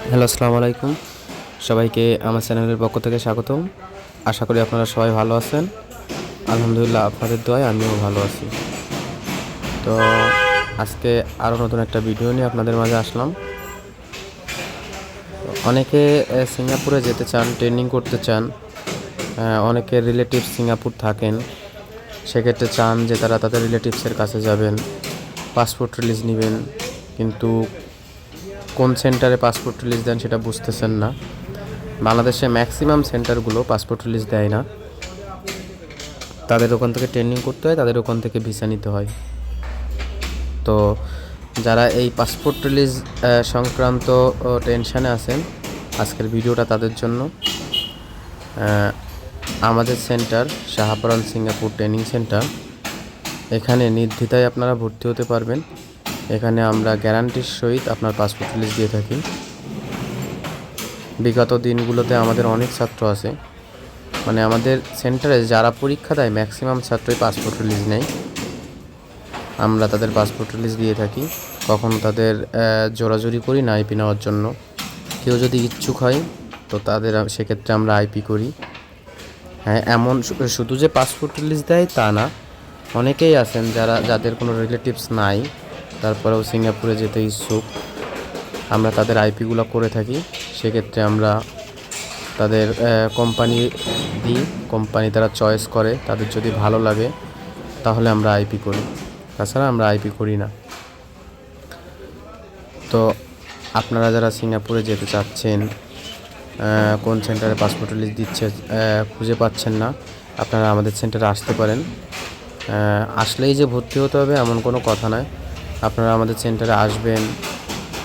Hello, আসসালামু আলাইকুম। সবাইকে আমার চ্যানেলের পক্ষ থেকে স্বাগতম। আশা করি আপনারা সবাই ভালো আছেন। আলহামদুলিল্লাহ, আপনাদের দোয়ায় আমিও ভালো আছি। তো আজকে আরও নতুন একটা ভিডিও নিয়ে আপনাদের মাঝে আসলাম। অনেকে সিঙ্গাপুরে যেতে চান, ট্রেনিং করতে চান। অনেকের রিলেটিভ সিঙ্গাপুর থাকেন, সেক্ষেত্রে চান যে তারা তাদের রিলেটিভসের কাছে যাবেন, পাসপোর্ট রিলিজ নেবেন, কিন্তু কোন সেন্টারে পাসপোর্ট রিলিজ দেন সেটা বুঝতেছেন না। বাংলাদেশে ম্যাক্সিমাম সেন্টারগুলো পাসপোর্ট রিলিজ দেয় না, তাদের ওখান থেকে ট্রেনিং করতে হয়, তাদের ওখান থেকে ভিসা নিতে হয়। তো যারা এই পাসপোর্ট রিলিজ সংক্রান্ত টেনশানে আছেন, আজকের ভিডিওটা তাদের জন্য। আমাদের centre Shahparan Singapore training centre, এখানে নির্দ্বিধায় আপনারা ভর্তি হতে পারবেন। এখানে আমরা গ্যারান্টির সহিত আপনার পাসপোর্ট রিলিজ দিয়ে থাকি। বিগত দিনগুলোতে আমাদের অনেক ছাত্র আছে, মানে আমাদের সেন্টারে যারা পরীক্ষা দেয় ম্যাক্সিমাম ছাত্রই পাসপোর্ট রিলিজ নেয়। আমরা তাদের পাসপোর্ট রিলিজ দিয়ে থাকি, কখনো তাদের জোরাজুরি করি না আইপি নেওয়ার জন্য। কেউ যদি ইচ্ছুক হয় তো তাদের সেক্ষেত্রে আমরা আইপি করি। হ্যাঁ, এমন শুধু যে পাসপোর্ট রিলিজ দেয় তা না, অনেকেই আছেন যাদের কোনো রিলেটিভস নাই, তারপরেও সিঙ্গাপুরে যেতে ইচ্ছুক, আমরা তাদের আইপিগুলো করে থাকি। সেক্ষেত্রে আমরা তাদের কোম্পানি দিই, কোম্পানি তারা চয়েস করে, তাদের যদি ভালো লাগে তাহলে আমরা আইপি করি, তাছাড়া আমরা আইপি করি না। তো আপনারা যারা সিঙ্গাপুরে যেতে চাচ্ছেন, কোন সেন্টারে পাসপোর্ট রিলিজ দিচ্ছে খুঁজে পাচ্ছেন না, আপনারা আমাদের সেন্টারে আসতে পারেন। আসলেই যে ভর্তি হতে হবে এমন কোনো কথা নয়। আপনারা আমাদের সেন্টারে আসবেন,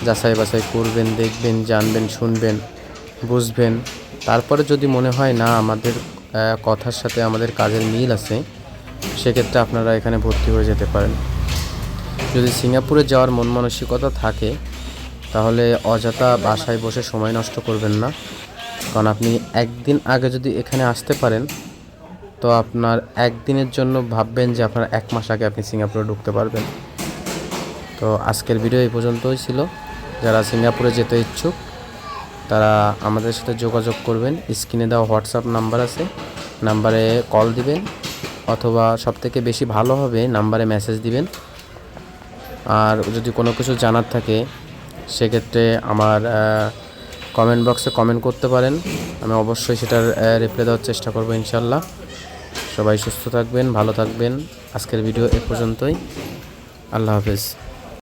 যাচাই বাছাই করবেন, দেখবেন, জানবেন, শুনবেন, বুঝবেন। তারপরে যদি মনে হয় না আমাদের কথার সাথে আমাদের কাজের মিল আছে, সেক্ষেত্রে আপনারা এখানে ভর্তি হয়ে যেতে পারেন। যদি সিঙ্গাপুরে যাওয়ার মন মানসিকতা থাকে তাহলে অযথা বাসায় বসে সময় নষ্ট করবেন না, কারণ আপনি একদিন আগে যদি এখানে আসতে পারেন তো আপনার একদিনের জন্য ভাববেন যে আপনার 1 মাস আগে আপনি সিঙ্গাপুরে ঢুকতে পারবেন। তো আজকের ভিডিও এই পর্যন্তই ছিল। যারা সিঙ্গাপুরে যেতে ইচ্ছুক তারা আমাদের সাথে যোগাযোগ করবেন। স্ক্রিনে দেওয়া হোয়াটসঅ্যাপ নাম্বার আছে, নাম্বারে কল দিবেন, অথবা সবথেকে বেশি ভালো হবে নাম্বারে মেসেজ দিবেন। আর যদি কোনো কিছু জানার থাকে সেক্ষেত্রে আমার কমেন্ট বক্সে কমেন্ট করতে পারেন, আমি অবশ্যই সেটার রিপ্লাই দেওয়ার চেষ্টা করব ইনশাল্লাহ। সবাই সুস্থ থাকবেন, ভালো থাকবেন। আজকের ভিডিও এ পর্যন্তই। আল্লাহ হাফেজ।